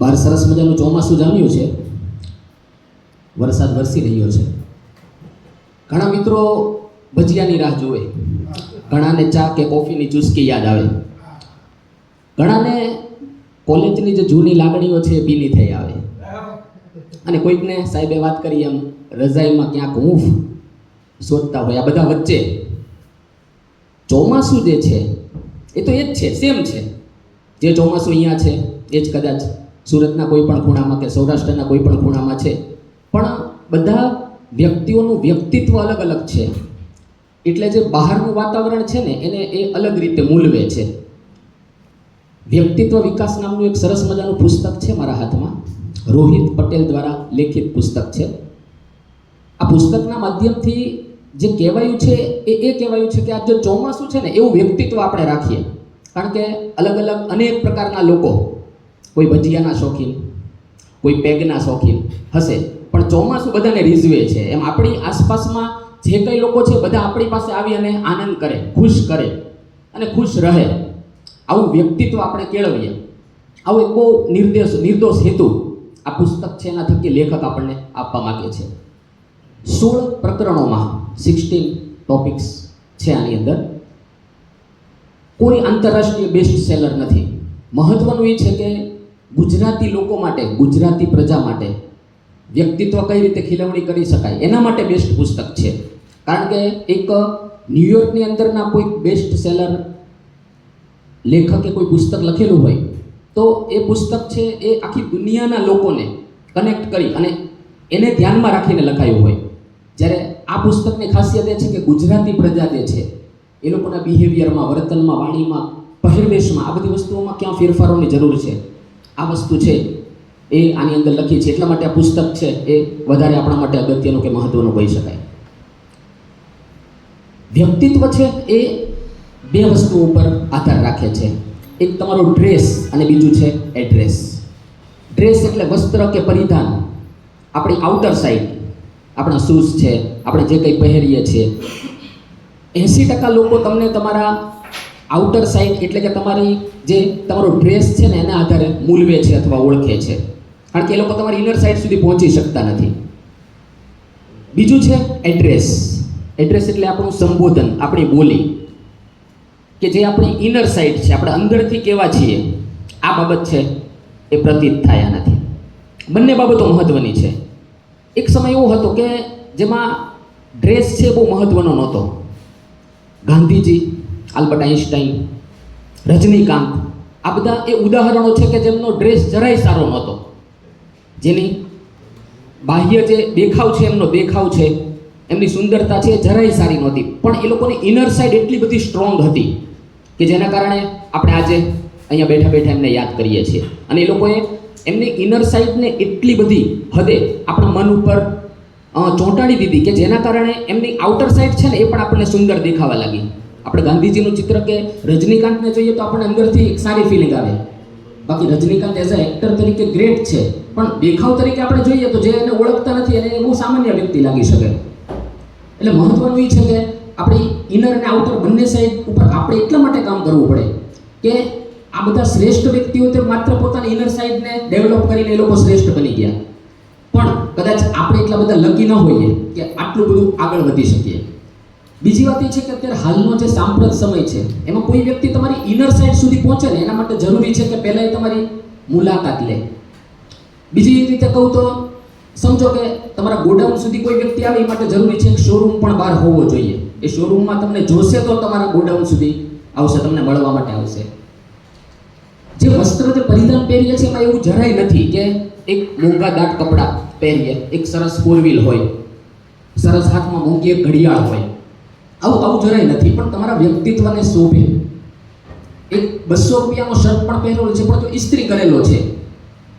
બહાર સરસ મજાનું ચોમાસું જામ્યું છે, વરસાદ વરસી રહ્યો છે. ઘણા મિત્રો ભજીયાની રાહ જોવે, ઘણાને ચા કે કોફીની ચુસ્કી યાદ આવે, ઘણાને કોલેજની જે જૂની લાગણીઓ છે એ ભીની થઈ આવે, અને કોઈકને સાહેબે વાત કરી એમ રજાઈમાં ક્યાંક હૂંફ શોધતા હોય. આ બધા વચ્ચે ચોમાસું જે છે એ તો એ જ છે, સેમ છે. જે ચોમાસું અહીંયા છે એ જ કદાચ સુરતના કોઈ પણ ખૂણામાં કે સૌરાષ્ટ્રના કોઈ પણ ખૂણામાં છે, પણ બધા વ્યક્તિઓનું વ્યક્તિત્વ અલગ અલગ છે. એટલે જે બહારનું વાતાવરણ છે ને એને એ અલગ રીતે મૂલવે છે. વ્યક્તિત્વ વિકાસ નામનું એક સરસ મજાનું પુસ્તક છે મારા હાથમાં, રોહિત પટેલ દ્વારા લેખિત પુસ્તક છે. આ પુસ્તકના માધ્યમથી જે કહેવાયું છે એ કહેવાયું છે કે આ જે ચોમાસું છે ને એવું વ્યક્તિત્વ આપણે રાખીએ. કારણ કે અલગ અલગ અનેક પ્રકારના લોકો, કોઈ ભજીયાના શોખીન, કોઈ પેગના શોખીન હશે, પણ ચોમાસું બધાને રીઝવે છે. એમ આપણી આસપાસમાં જે કંઈ લોકો છે બધા આપણી પાસે આવી અને આનંદ કરે, ખુશ કરે અને ખુશ રહે, આવું વ્યક્તિત્વ આપણે કેળવીએ. આવું એક બહુ નિર્દોષ હેતુ આ પુસ્તક છે એના થકી લેખક આપણને આપવા માંગે છે. 16 પ્રકરણોમાં 16 ટોપિક્સ છે આની અંદર. કોઈ આંતરરાષ્ટ્રીય બેસ્ટ સેલર નથી. મહત્વનું એ છે કે ગુજરાતી લોકો માટે, ગુજરાતી પ્રજા માટે વ્યક્તિત્વ કઈ રીતે ખીલવણી કરી શકાય એના માટે બેસ્ટ પુસ્તક છે. કારણ કે એક ન્યુયોર્કની અંદરના કોઈ બેસ્ટ સેલર લેખકે કોઈ પુસ્તક લખેલું હોય તો એ પુસ્તક છે એ આખી દુનિયાના લોકોને કનેક્ટ કરી અને એને ધ્યાનમાં રાખીને લખાયું હોય. જ્યારે આ પુસ્તકની ખાસિયત એ છે કે ગુજરાતી પ્રજા જે છે એ લોકોના બિહેવિયરમાં, વર્તનમાં, વાણીમાં, પહેરવેશમાં, આ બધી વસ્તુઓમાં ક્યાં ફેરફારોની જરૂર છે, આ વસ્તુ છે એ આની અંદર લખી છે. એટલા માટે આ પુસ્તક છે એ વધારે આપણા માટે અગત્યનું કે મહત્વનું કહી શકાય. વ્યક્તિત્વ છે એ બે વસ્તુઓ ઉપર આધાર રાખે છે. એક તમારો ડ્રેસ અને બીજું છે એડ્રેસ. ડ્રેસ એટલે વસ્ત્ર કે પરિધાન, આપણી આઉટર સાઈડ, આપણા શૂઝ છે, આપણે જે કંઈ પહેરીએ છીએ. 80% લોકો તમને તમારા આઉટર સાઈડ એટલે કે તમારી જે તમારો ડ્રેસ છે ને એના આધારે મૂલવે છે અથવા ઓળખે છે. કારણ કે એ લોકો તમારી ઇનર સાઈડ સુધી પહોંચી શકતા નથી. બીજું છે એડ્રેસ. એડ્રેસ એટલે આપણું સંબોધન, આપણી બોલી, કે જે આપણી ઇનર સાઈડ છે, આપણે અંદરથી કેવા છીએ આ બાબત છે એ પ્રતીત થાય આનાથી. બંને બાબતો મહત્વની છે. એક સમય એવો હતો કે જેમાં ડ્રેસ છે બહુ મહત્વનો નહોતો. ગાંધીજી, આલ્બર્ટ આઈન્સ્ટાઈન, રજનીકાંત, આ બધા એ ઉદાહરણો છે કે જેમનો ડ્રેસ જરાય સારો નહોતો, જેની બાહ્ય જે દેખાવ છે, એમનો દેખાવ છે, એમની સુંદરતા છે એ જરાય સારી નહોતી, પણ એ લોકોની ઇનર સાઈડ એટલી બધી સ્ટ્રોંગ હતી કે જેના કારણે આપણે આજે અહીંયા બેઠા બેઠા એમને યાદ કરીએ છીએ. અને એ લોકોએ એમની ઇનર સાઈડને એટલી બધી હદે આપણા મન ઉપર ચોંટાડી દીધી કે જેના કારણે એમની આઉટર સાઈડ છે ને એ પણ આપણને સુંદર દેખાવા લાગી. આપણે ગાંધીજીનું ચિત્ર કે રજનીકાંતને જોઈએ તો આપણને અંદરથી એક સારી ફિલિંગ આવે. બાકી રજનીકાંત એઝ અ એક્ટર તરીકે ગ્રેટ છે, પણ દેખાવ તરીકે આપણે જોઈએ તો જે એને ઓળખતા નથી એને બહુ સામાન્ય વ્યક્તિ લાગી શકે. એટલે મહત્વનું એ છે કે આપણી ઇનર અને આઉટર બંને સાઈડ ઉપર આપણે એટલા માટે કામ કરવું પડે કે આ બધા શ્રેષ્ઠ વ્યક્તિઓ તે માત્ર પોતાની ઇનર સાઈડને ડેવલપ કરીને એ લોકો શ્રેષ્ઠ બની ગયા, પણ કદાચ આપણે એટલા બધા લકી ન હોઈએ કે આટલું બધું આગળ વધી શકીએ. બીજી વાત એ છે કે અત્યારે હાલનો જે સાંપ્રત સમય છે એમાં કોઈ વ્યક્તિ તમારી ઇનર સાઈડ સુધી પહોંચે ને એના માટે જરૂરી છે કે પહેલાં એ તમારી મુલાકાત લે. બીજી રીતે કહું તો સમજો કે તમારા ગોડાઉન સુધી કોઈ વ્યક્તિ આવે એ માટે જરૂરી છે કે શોરૂમ પણ બહાર હોવો જોઈએ. એ શોરૂમમાં તમને જોશે તો તમારા ગોડાઉન સુધી આવશે, તમને મળવા માટે આવશે. જે વસ્ત્ર જે પરિધાન પહેરીએ છીએ એમાં એવું જરાય નથી કે એક મોંઘા દાટ કપડાં પહેરીએ, એક સરસ 4 વ્હીલ હોય, સરસ હાથમાં મોંઘી એક ઘડિયાળ હોય, આવું જરાય નથી. પણ તમારા વ્યક્તિત્વને શોભે. એક 200 રૂપિયાનો શર્ટ પણ પહેરેલો છે પણ તો ઇસ્ત્રી કરેલો છે,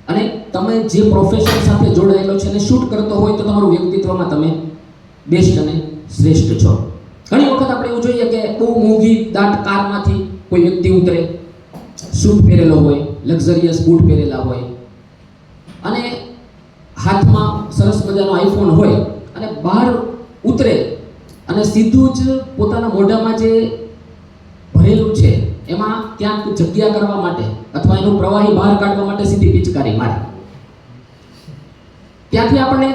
અને તમે જે પ્રોફેશન સાથે જોડાયેલો છે અને શૂટ કરતો હોય તો તમારું વ્યક્તિત્વમાં તમે બેસ્ટ અને શ્રેષ્ઠ છો. ઘણી વખત આપણે એવું જોઈએ કે બહુ મોંઘી દાટ કારમાંથી કોઈ વ્યક્તિ ઉતરે, સૂટ પહેરેલો હોય, લક્ઝરિયસ બૂટ પહેરેલા હોય, અને હાથમાં સરસ મજાનો આઈફોન હોય, અને બહાર ઉતરે અને સીધું જ પોતાના મોઢામાં જે ભરેલું છે એમાં ક્યાંક જગ્યા કરવા માટે અથવા એનું પ્રવાહી બહાર કાઢવા માટે સીધી પિચકારી મારે. ત્યાંથી આપણને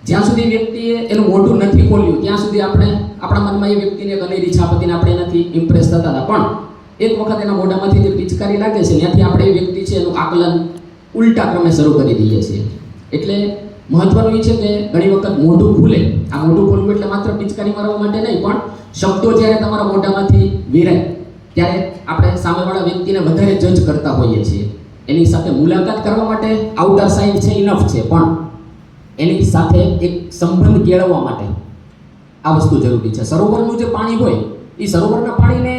જ્યાં સુધી વ્યક્તિએ એનું મોઢું નથી ખોલ્યું ત્યાં સુધી આપણે આપણા મનમાં એ વ્યક્તિને એક અનેરી છાપ હતી ને આપણે એનાથી ઇમ્પ્રેસ થતા હતા. પણ એક વખત એના મોઢામાંથી જે પિચકારી લાગે છે ત્યાંથી આપણે એ વ્યક્તિ છે એનું આકલન ઉલટા ક્રમે શરૂ કરી દઈએ છીએ. એટલે મહત્વનું એ છે કે ઘણી વખત મોઢું ખુલે. આ મોઢું ખોલવું એટલે માત્ર પિચકારી મારવા માટે નહીં, પણ શબ્દો જ્યારે તમારા મોઢામાંથી વેરાય ત્યારે આપણે સામેવાળા વ્યક્તિને વધારે જજ કરતા હોઈએ છીએ. એની સાથે મુલાકાત કરવા માટે આઉટર સાઇડ છે ઇનફ છે, પણ એની સાથે એક સંબંધ કેળવવા માટે આ વસ્તુ જરૂરી છે. સરોવરનું જે પાણી હોય એ સરોવરના પાણીને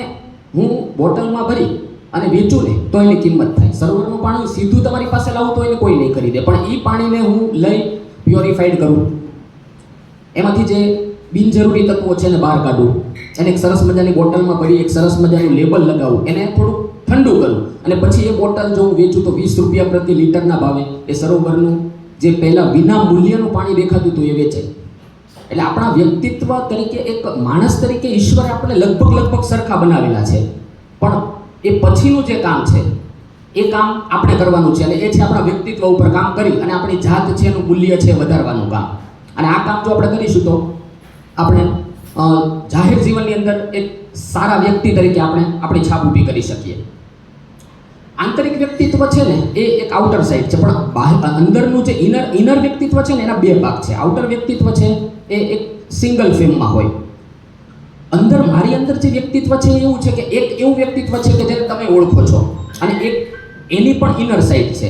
હું બોટલમાં ભરી અને વેચું ને તો એની કિંમત થાય. સરોવરનું પાણી સીધું તમારી પાસે લાવું તો એને કોઈ નહીં ખરીદે, પણ એ પાણીને હું લઈ પ્યોરિફાઈડ કરું, એમાંથી જે બિનજરૂરી તત્વો છે એને બહાર કાઢું, એને એક સરસ મજાની બોટલમાં ભરી એક સરસ મજાનું લેબલ લગાવું, એને થોડુંક ઠંડુ કરું અને પછી એ બોટલ જો હું વેચું તો 20 રૂપિયા પ્રતિ લીટરના ભાવે એ સરોવરનું જે પહેલાં વિના મૂલ્યનું પાણી દેખાતું હતું એ વેચાય. એટલે આપણા વ્યક્તિત્વ તરીકે એક માણસ તરીકે ઈશ્વરે આપણે લગભગ સરખા બનાવેલા છે, પણ એ પછીનું જે કામ છે એ કામ આપણે કરવાનું છે અને એ છે આપણા વ્યક્તિત્વ ઉપર કામ કરી અને આપણી જાત છે એનું મૂલ્ય છે વધારવાનું કામ. અને આ કામ જો આપણે કરીશું તો આપણે જાહેર જીવનની અંદર એક સારા વ્યક્તિ તરીકે આપણે આપણી છાપ ઊભી કરી શકીએ. આંતરિક વ્યક્તિત્વ છે ને એ એક આઉટર સાઇડ છે, પણ બહાર અંદરનું જે ઇનર વ્યક્તિત્વ છે ને એના બે ભાગ છે. આઉટર વ્યક્તિત્વ છે એ એક સિંગલ ફેમમાં હોય. અંદર મારી અંદર જે વ્યક્તિત્વ છે એવું છે કે એક એવું વ્યક્તિત્વ છે કે જેને તમે ઓળખો છો અને એક એની પણ ઇનર સાઇડ છે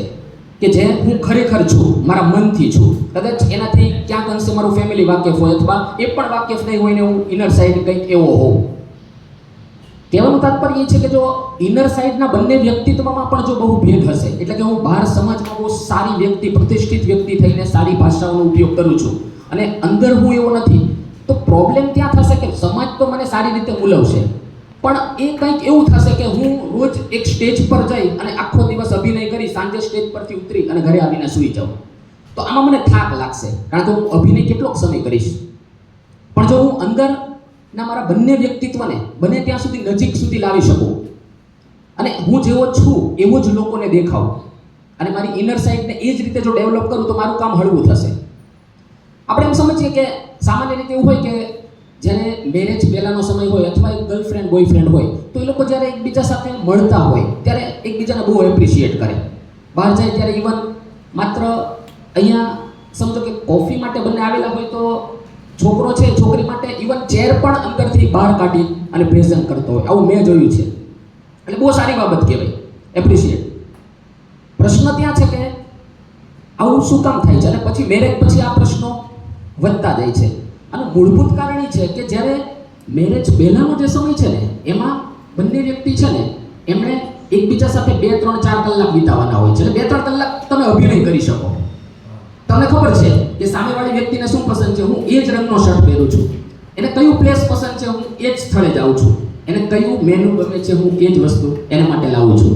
કે જે હું ખરેખર છું, મારા મનથી છું. કદાચ એનાથી ક્યાંક અંશે મારું ફેમિલી વાકેફ હોય અથવા એ પણ વાકેફ નહીં હોય ને હું ઇનર સાઇડ કંઈક એવો હોઉં. કહેવાનું તાત્પર્ય એ છે કે જો ઇનર સાઇડના બંને વ્યક્તિત્વમાં પણ જો બહુ ભેદ હશે, એટલે કે હું બહાર સમાજમાં બહુ સારી વ્યક્તિ, પ્રતિષ્ઠિત વ્યક્તિ થઈને સારી ભાષાઓનો ઉપયોગ કરું છું અને અંદર હું એવો નથી, તો પ્રોબ્લેમ ત્યાં થશે કે સમાજ તો મને સારી રીતે મૂલવશે, પણ એ કંઈક એવું થશે કે હું રોજ એક સ્ટેજ પર જઈ અને આખો દિવસ અભિનય કરી સાંજે સ્ટેજ પરથી ઉતરી અને ઘરે આવીને સૂઈ જાઉં, તો આમાં મને થાક લાગશે, કારણ કે હું અભિનય કેટલોક સમય કરીશ. પણ જો હું અંદરના મારા બંને વ્યક્તિત્વને બને ત્યાં સુધી નજીક સુધી લાવી શકું અને હું જેવો છું એવો જ લોકોને દેખાઉં અને મારી ઇનર સાઇડને એ જ રીતે જો ડેવલપ કરું તો મારું કામ હળવું થશે. આપણે એમ સમજીએ કે સામાન્ય રીતે એવું હોય કે જ્યારે મેરેજ પહેલાંનો સમય હોય અથવા એક ગર્લફ્રેન્ડ બોયફ્રેન્ડ હોય તો એ લોકો જ્યારે એકબીજા સાથે મળતા હોય ત્યારે એકબીજાને બહુ એપ્રિશિએટ કરે. બહાર જાય ત્યારે ઇવન માત્ર અહીંયા સમજો કે કોફી માટે બંને આવેલા હોય તો છોકરો છે છોકરી માટે ઇવન ચેર પણ અંદરથી બહાર કાઢી અને પ્રેઝન્ટ કરતો હોય. આવું મેં જોયું છે, એટલે બહુ સારી બાબત કહેવાય, એપ્રિશિએટ. પ્રશ્ન ત્યાં છે કે આવું શું કામ થાય છે અને પછી મેરેજ પછી આ પ્રશ્નો વધતા જાય છે. અને મૂળભૂત કારણ એ છે કે જ્યારે મેરેજ પહેલાંનો જે સમય છે ને એમાં બંને વ્યક્તિ છે ને એમણે એકબીજા સાથે 2, 3, 4 કલાક વિતાવવાના હોય છે. એટલે 2, 3 કલાક તમે અભિનય કરી શકો. તમને ખબર છે કે સામેવાળી વ્યક્તિને શું પસંદ છે, હું એ જ રંગનો શર્ટ પહેરું છું, એને કયું પ્લેસ પસંદ છે, હું એ જ સ્થળે જાઉં છું, એને કયું મેનુ ગમે છે, હું એ જ વસ્તુ એને માટે લાવું છું.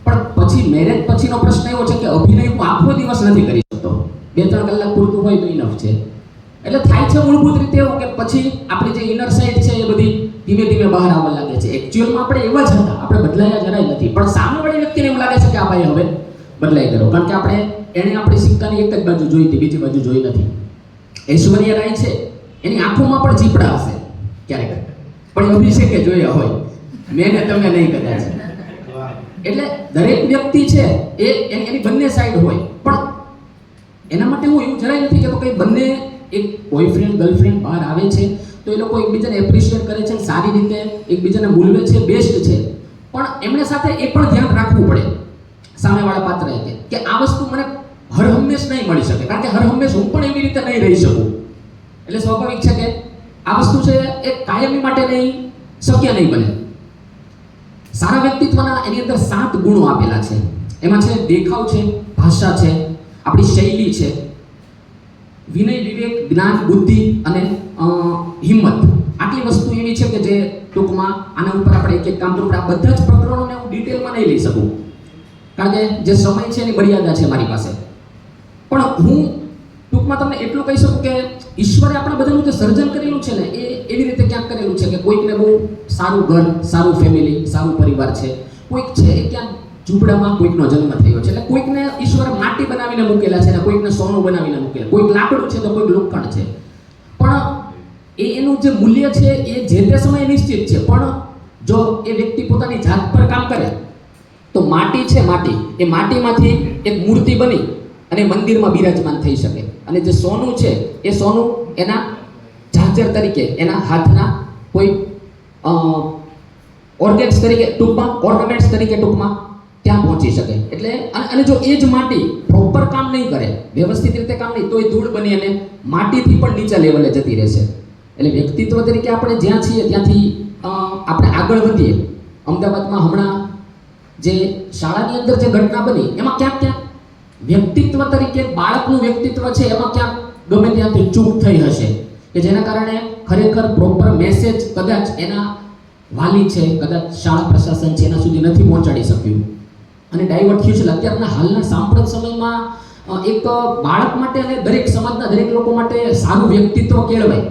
પણ પછી મેરેજ પછીનો પ્રશ્ન એવો છે કે અભિનય હું આખો દિવસ નથી કરી શકતો, 2, 3 કલાક પૂરતું હોય તો ઇનફ છે. એટલે થાય છે મૂળભૂત રીતે એવું કે પછી આપણી જે ઇનર સાઇડ છે એ બધી ધીમે ધીમે બહાર આવવા લાગે છે. એકચ્યુઅલમાં આપણે એવા જ હતા, આપણે બદલાયા જરાય નથી, પણ સામેવાળી વ્યક્તિને એમ લાગે છે કે આ ભાઈ હવે બદલાઈ ગયો, કારણ કે આપણે એણે આપણી સિક્કાની એક જ બાજુ જોઈ હતી, બીજી બાજુ જોઈ નથી. ઐશ્વર્યા રાય છે એની આંખોમાં પણ ચીપડા હશે ક્યારેક, પણ અભિષેકે જોયા હોય, મેં ને તમે નહીં કદાચ. એટલે દરેક વ્યક્તિ છે એ એની બંને સાઈડ હોય, પણ એના માટે હું એવું જરાય નથી કહેતો કે બંને એક બોયફ્રેન્ડ ગર્લફ્રેન્ડ બહાર આવે છે તો એ લોકો એકબીજાને એપ્રિશિએટ કરે છે, સારી રીતે એકબીજાને મૂલવે છે, બેસ્ટ છે. પણ એમને સાથે એ પણ ધ્યાન રાખવું પડે સામેવાળા પાત્રએ કે આ વસ્તુ મને હર હંમેશ નહીં મળી શકે, કારણ કે હર હંમેશ હું પણ એવી રીતે નહીં રહી શકું. એટલે સ્વાભાવિક છે કે આ વસ્તુ છે એ કાયમી માટે નહીં, શક્ય નહીં બને. સારા વ્યક્તિત્વના એની અંદર 7 ગુણો આપેલા છે. એમાં છે દેખાવ છે, ભાષા છે, આપણી શૈલી છે, વિનય, વિવેક, જ્ઞાન, બુદ્ધિ અને હિંમત. આટલી વસ્તુ એવી છે કે જે ટૂંકમાં આના ઉપર આપણે એક કામ કરવું પડે. આ બધા જ પ્રકરણોને હું ડિટેલમાં નહીં લઈ શકું, કારણ કે જે સમય છે એની મર્યાદા છે મારી પાસે. પણ હું ટૂંકમાં તમને એટલું કહી શકું કે ઈશ્વરે આપણા બધાનું જે સર્જન કરેલું છે ને એ એવી રીતે ક્યાંક કરેલું છે કે કોઈકને બહુ સારું ઘર, સારું ફેમિલી, સારું પરિવાર છે, કોઈક છે એ ક્યાંક ઝૂંપડામાં કોઈકનો જન્મ થયો છે. એટલે કોઈકને ઈશ્વરે માટી બનાવીને મૂકેલા છે અને કોઈકને સોનું બનાવીને મૂકેલા, કોઈક લાકડું છે તો કોઈક લોખંડ છે. પણ એનું જે મૂલ્ય છે એ જે તે સમયે નિશ્ચિત છે. પણ જો એ વ્યક્તિ પોતાની જાત પર કામ કરે તો માટી છે, માટી એ માટીમાંથી એક મૂર્તિ બની અને મંદિરમાં બિરાજમાન થઈ શકે. અને જે સોનું છે એ સોનું એના ઝાંઝર તરીકે, એના હાથના કોઈ ઓર્ગેન્સ તરીકે, ટૂંકમાં ઓર્નામેન્ટ્સ તરીકે ટૂંકમાં ત્યાં પહોંચી શકે. એટલે અને જો એ જ માટી પ્રોપર કામ નહીં કરે, વ્યવસ્થિત રીતે કામ નહીં, તો એ ધૂળ બની અને માટીથી પણ નીચા લેવલે જતી રહેશે. એટલે વ્યક્તિત્વ તરીકે આપણે જ્યાં છીએ ત્યાંથી આપણે આગળ વધીએ. અમદાવાદમાં હમણાં જે શાળાની અંદર જે ઘટના બની એમાં ક્યાંક વ્યક્તિત્વ તરીકે બાળકનું વ્યક્તિત્વ છે એમાં ક્યાંક ગમે ત્યાંથી ચૂક થઈ હશે કે જેના કારણે ખરેખર પ્રોપર મેસેજ કદાચ એના વાલી છે, કદાચ શાળા પ્રશાસન છે એના સુધી નથી પહોંચાડી શક્યું અને ડાયવર્ટ થયું છે. અત્યારના હાલના સાંપ્રત સમયમાં એક બાળક માટે અને દરેક સમાજના દરેક લોકો માટે સારું વ્યક્તિત્વ કેળવાય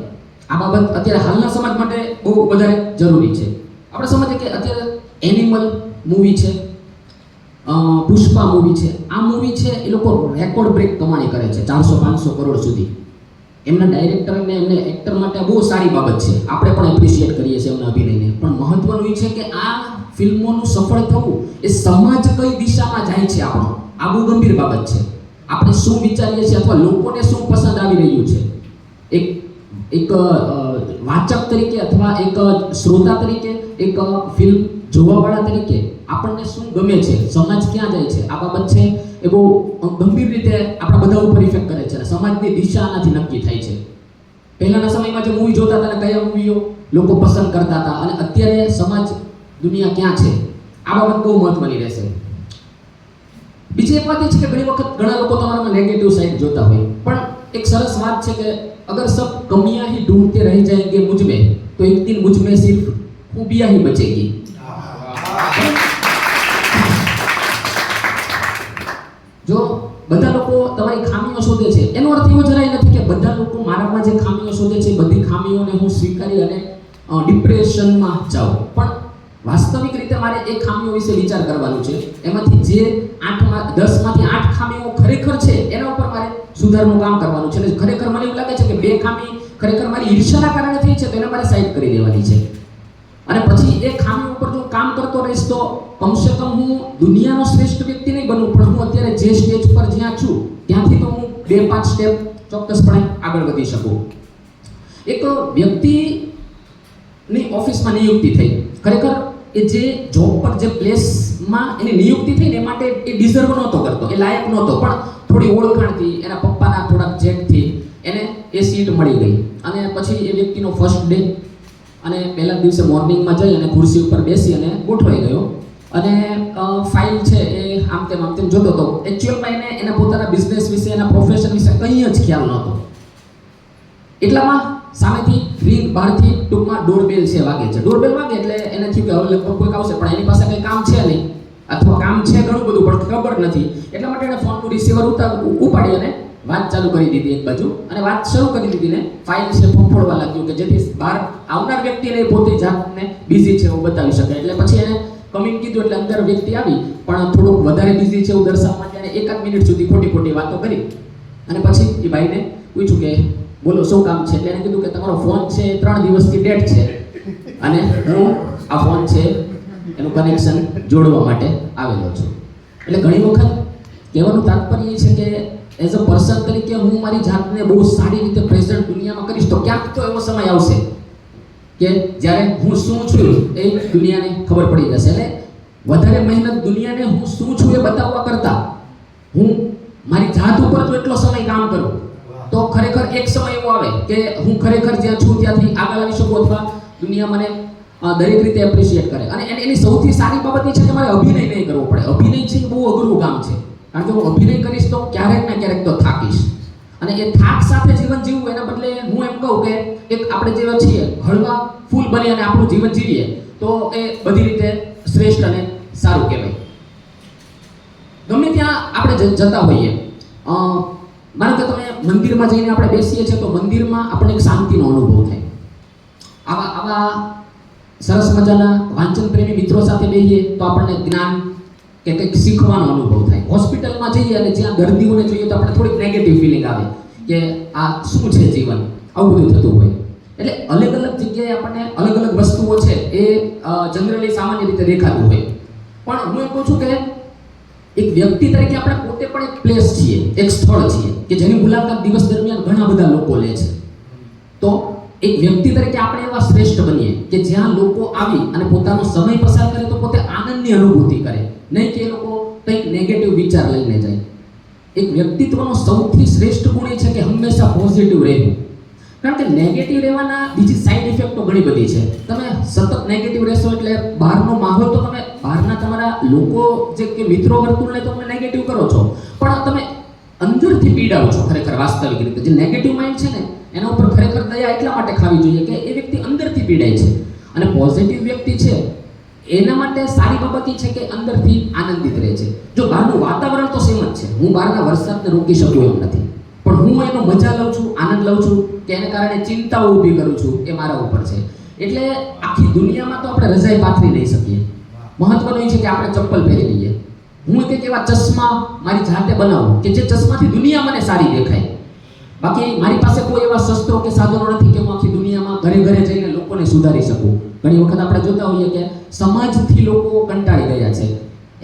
આ બાબત અત્યારે હાલના સમાજ માટે બહુ વધારે જરૂરી છે. આપણે સમજીએ કે અત્યારે એનિમલ મૂવી છે, પુષ્પા મૂવી છે, આ મૂવી છે એ લોકો રેકોર્ડ બ્રેક કમાણી કરે છે 400-500 કરોડ સુધી. એમના ડાયરેક્ટર અને એમને એક્ટર માટે બહુ સારી બાબત છે, આપણે પણ એપ્રિશિએટ કરીએ છીએ એમના અભિનયને. પણ મહત્વનું એ છે કે આ ફિલ્મોનું સફળ થવું એ સમાજ કઈ દિશામાં જાય છે આપણો, આ બહુ ગંભીર બાબત છે. આપણે શું વિચારીએ છીએ અથવા લોકોને શું પસંદ આવી રહ્યું છે, એક વાચક તરીકે અથવા એક શ્રોતા તરીકે, એક ફિલ્મ જોવાવાળા તરીકે આપણને શું ગમે છે, સમાજ ક્યાં જાય છે, આ બાબત છે એ બહુ ગંભીર રીતે આપણા બધા ઉપર ઇફેક્ટ કરે છે અને સમાજની દિશા આનાથી નક્કી થાય છે. પહેલાના સમયમાં જે મૂવી જોતા હતા અને કયા મૂવીઓ લોકો પસંદ કરતા હતા અને અત્યારે સમાજ દુનિયા ક્યાં છે, આ બાબત બહુ મહત્વની રહેશે. બીજી એક વાત એ છે કે ઘણી વખત ઘણા લોકો તમારામાં નેગેટિવ સાઈડ જોતા હોય, પણ એક સરસ વાત છે કે अगर सब कमियां ही ढूंढते रह जाएंगे मुझ में तो एक दिन मुझ में सिर्फ खूबियां ही बचेगी. જો બધા લોકો તમારી ખામીઓ શોધે છે એનો અર્થ એવો જરાય નથી કે બધા લોકો મારામાં જે ખામીઓ શોધે છે બધી ખામીઓને હું સ્વીકારી અને ડિપ્રેશનમાં જાઉં. પણ વાસ્તવિક રીતે મારે એ ખામીઓ વિશે વિચાર કરવાનું છે. એમાંથી જે 10માંથી 8 ખામીઓ ખરેખર છે એના ઉપર મારે સુધારનું કામ કરવાનું છે. અને ખરેખર મને એવું લાગે છે કે 2 ખામી ખરેખર મારી ઈર્ષાના કારણે થઈ છે તો એને મારે સાઈડ કરી દેવાની છે. અને પછી એ ખામી ઉપર જો કામ કરતો રહીશ તો કમસે કમ હું દુનિયાનો શ્રેષ્ઠ વ્યક્તિ નહીં બનું, પણ હું અત્યારે જે સ્ટેજ પર જ્યાં છું ત્યાંથી તો હું 2-5 સ્ટેપ ચોક્કસપણે આગળ વધી શકું. એક વ્યક્તિની ઓફિસમાં નિયુક્તિ થઈ, ખરેખર એ જે જોબ પર જે પ્લેસમાં એની નિયુક્તિ થઈ ને એ માટે એ ડિઝર્વ નહોતો કરતો, એ લાયક નહોતો, પણ થોડી ઓળખાણથી એના પપ્પાના થોડાક જેટથી એને એ સીટ મળી ગઈ. અને પછી એ વ્યક્તિનો ફર્સ્ટ ડે અને પહેલા દિવસે મોર્નિંગમાં જઈ અને ખુરશી ઉપર બેસી અને ગોઠવાઈ ગયો અને ફાઇલ છે એ આમ તેમ જોતો હતો. એકચ્યુઅલમાં એને એના પોતાના બિઝનેસ વિશે, એના પ્રોફેશન વિશે કંઈ જ ખ્યાલ નહોતો. એટલામાં સામેથી રિંગ બહારથી ટૂંકમાં ડોરબેલ છે વાગે છે. ડોરબેલ વાગે એટલે એને થયું કે હવે લગભગ કોઈક આવશે, પણ એની પાસે કંઈ કામ છે નહીં અથવા કામ છે ઘણું બધું પણ ખબર નથી. એટલા માટે એણે ફોનનું રિસીવર ઉપાડી અને વાત ચાલુ કરી દીધી એક બાજુ અને વાત શરૂ કરી દીધી ને ફાઇલ છે ફોડવા લાગ્યું કે જેથી બહાર આવનાર વ્યક્તિને પોતે જાતને બિઝી છે એવું બતાવી શકે. એટલે પછી એને કમિંગ કીધું એટલે અંદર વ્યક્તિ આવી પણ થોડુંક વધારે બિઝી છે એવું દર્શાવવા માટે એને 1 મિનિટ સુધી ખોટી વાતો કરી અને પછી એ ભાઈને પૂછ્યું કે બોલો શું કામ છે. એટલે એને કીધું કે તમારો ફોન છે 3 દિવસથી ડેડ છે અને હું આ ફોન છે એનું કનેક્શન જોડવા માટે આવેલો છું. એટલે ઘણી વખત કહેવાનું તાત્પર્ય એ છે કે એઝ અ પર્સન તરીકે હું મારી જાતને બહુ સારી રીતે પ્રેઝન્ટ દુનિયામાં કરીશ તો ક્યાંક તો એવો સમય આવશે કે જ્યારે હું શું છું એ દુનિયાને ખબર પડી જશે. એટલે વધારે મહેનત દુનિયાને હું શું છું એ બતાવવા કરતાં હું મારી જાત ઉપર જો એટલો સમય કામ કરું તો ખરેખર એક સમય એવો આવે કે હું ખરેખર જ્યાં છું ત્યાંથી આગળ આવી શકું અથવા દુનિયા મને દરેક રીતે એપ્રિશિએટ કરે. અને એની સૌથી સારી બાબત એ છે કે મારે અભિનય નહીં કરવો પડે. અભિનય છે એ બહુ અઘરું કામ છે, કારણ કે હું અભિનય કરીશ તો ક્યારેક ને ક્યારેક તો થાકીશ અને એ થાક સાથે જીવન જીવવું એના બદલે હું એમ કહું કે એક આપણે જેવા છીએ હળવા ફૂલ બની અને આપણું જીવન જીવીએ તો એ બધી રીતે શ્રેષ્ઠ અને સારું કહેવાય. ગમે ત્યાં આપણે જતા હોઈએ, માનો કે તમે મંદિરમાં જઈને આપણે બેસીએ છીએ તો મંદિરમાં આપણને એક શાંતિનો અનુભવ થાય. આવા સરસ મજાના વાંચન પ્રેમી મિત્રો સાથે બેસીએ તો આપણને જ્ઞાન કે કંઈક શીખવાનો અનુભવ થાય. હોસ્પિટલમાં જઈએ અને જ્યાં દર્દીઓને જોઈએ તો આપણે થોડીક નેગેટિવ ફિલિંગ આવે કે આ શું છે જીવન, આવું બધું થતું હોય. એટલે અલગ અલગ જગ્યાએ આપણને અલગ અલગ વસ્તુઓ છે એ જનરલી સામાન્ય રીતે દેખાતું હોય. પણ હું એમ કહું છું કે એક વ્યક્તિ તરીકે આપણે પોતે પણ એક પ્લેસ છીએ, એક સ્થળ છીએ કે જેની મુલાકાત દિવસ દરમિયાન ઘણા બધા લોકો લે છે. તો એક વ્યક્તિ તરીકે આપણે એવા શ્રેષ્ઠ બનીએ કે જ્યાં લોકો આવી અને પોતાનો સમય પસાર કરે તો પોતે આનંદની અનુભૂતિ કરે, નહીં કે એ લોકો કંઈક નેગેટિવ વિચાર લઈને જાય. એક વ્યક્તિત્વનો સૌથી શ્રેષ્ઠ ગુણ એ છે કે હંમેશા પોઝિટિવ રહેવું. કારણ કે નેગેટિવ રહેવાના બીજી સાઈડ ઇફેક્ટો ઘણી બધી છે. તમે સતત નેગેટિવ રહેશો એટલે બહારનો માહોલ તો તમે બહારના તમારા લોકો જે કે મિત્રો વર્તુળને તો તમે નેગેટિવ કરો છો, પણ તમે અંદરથી પીડાવ છો ખરેખર વાસ્તવિક રીતે. જે નેગેટિવ માઇન્ડ છે ને એના ઉપર ખરેખર દયા એટલા માટે ખાવી જોઈએ કે એ વ્યક્તિ અંદરથી પીડાય છે. અને પોઝિટિવ વ્યક્તિ છે એના માટે સારી બાબત એ છે કે અંદરથી આનંદિત રહે છે. જો બહારનું વાતાવરણ તો સેમ જ છે, હું બહારના વરસાદને રોકી શકું એમ નથી, પણ હું એનો મજા લઉં છું, આનંદ લઉં છું કે એને કારણે ચિંતાઓ ઊભી કરું છું, એ મારા ઉપર છે. એટલે આખી દુનિયામાં તો આપણે રજાઈ પાથરી નહીં શકીએ. મહત્વનું એ છે કે આપણે ચપ્પલ પહેરી લઈએ. હું કંઈક એવા ચશ્મા મારી જાતે બનાવું કે જે ચશ્માથી દુનિયા મને સારી દેખાય. બાકી મારી પાસે કોઈ એવા શસ્ત્રો કે સાધનો નથી કે હું આખી દુનિયામાં ઘરે ઘરે જઈને લોકોને સુધારી શકું. ઘણી વખત આપણે જોતા હોઈએ કે સમાજથી લોકો કંટાળી ગયા છે.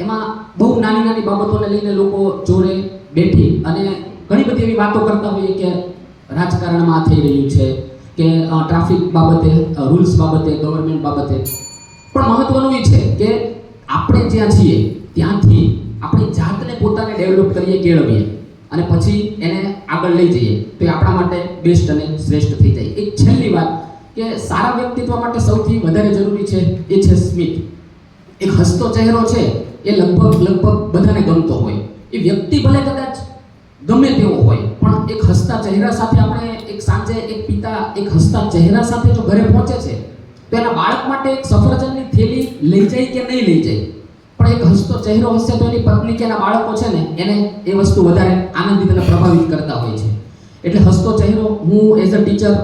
એમાં બહુ નાની નાની બાબતોને લઈને લોકો જોડે બેઠી અને ઘણી બધી એવી વાતો કરતા હોઈએ કે રાજકારણમાં થઈ રહ્યું છે કે ટ્રાફિક બાબતે, રૂલ્સ બાબતે, ગવર્મેન્ટ બાબતે. પણ મહત્વનું એ છે કે આપણે જ્યાં છીએ ત્યાંથી આપણી જાતને પોતાને ડેવલપ કરીએ, કેળવીએ અને પછી એને આગળ લઈ જઈએ તો એ આપણા માટે બેસ્ટ અને શ્રેષ્ઠ થઈ જાય. એક છેલ્લી વાત કે સારા વ્યક્તિત્વ માટે સૌથી વધારે જરૂરી છે એ છે સ્મિત. એક હસતો ચહેરો છે એ લગભગ બધાને ગમતો હોય. એ વ્યક્તિ ભલે કદાચ ગમે તેવો હોય પણ એક હસતા ચહેરા સાથે આપણે એક સાંજે એક પિતા એક હસતા ચહેરા સાથે જો ઘરે પહોંચે છે તો એના બાળક માટે એક સફરજનની થેલી લઈ જાય કે નહીં લઈ જાય, પણ એક હસતો ચહેરો હશે તો એની પત્ની કે એના બાળકો છે ને એને એ વસ્તુ વધારે આનંદિત અને પ્રભાવિત કરતા હોય છે. એટલે હસતો ચહેરો હું એઝ અ ટીચર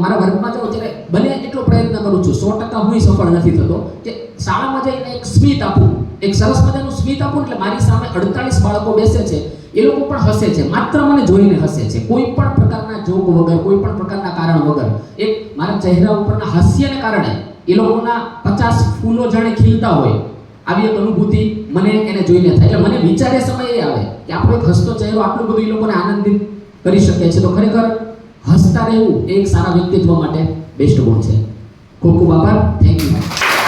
મારા વર્ગમાં જાઉં ત્યારે બને એટલો પ્રયત્ન કરું છું. 100% હું સફળ નથી થતો કે શાળામાં જઈને એક સ્મિત આપું, એક સરસ મજાનું સ્મિત આપું એટલે મારી સામે 48 બાળકો બેસે છે, એ લોકો પણ હસે છે, માત્ર મને જોઈને હસે છે, કોઈ પણ પ્રકારના જોક વગર, કોઈ પણ પ્રકારના કારણ વગર. એક મારા ચહેરા ઉપરના હાસ્યને કારણે એ લોકોના 50 ફૂલો જાણે ખીલતા હોય આવી એક અનુભૂતિ મને એને જોઈને થાય. એટલે મને વિચારે સમયે આવે કે આપણો એક હસતો ચહેરો આટલું બધું એ લોકોને આનંદિત કરી શકે છે. તો ખરેખર હસતા રહેવું એ એક સારા વ્યક્તિત્વ માટે બેસ્ટ ગુણ છે. ખૂબ ખૂબ આભાર. Thank you.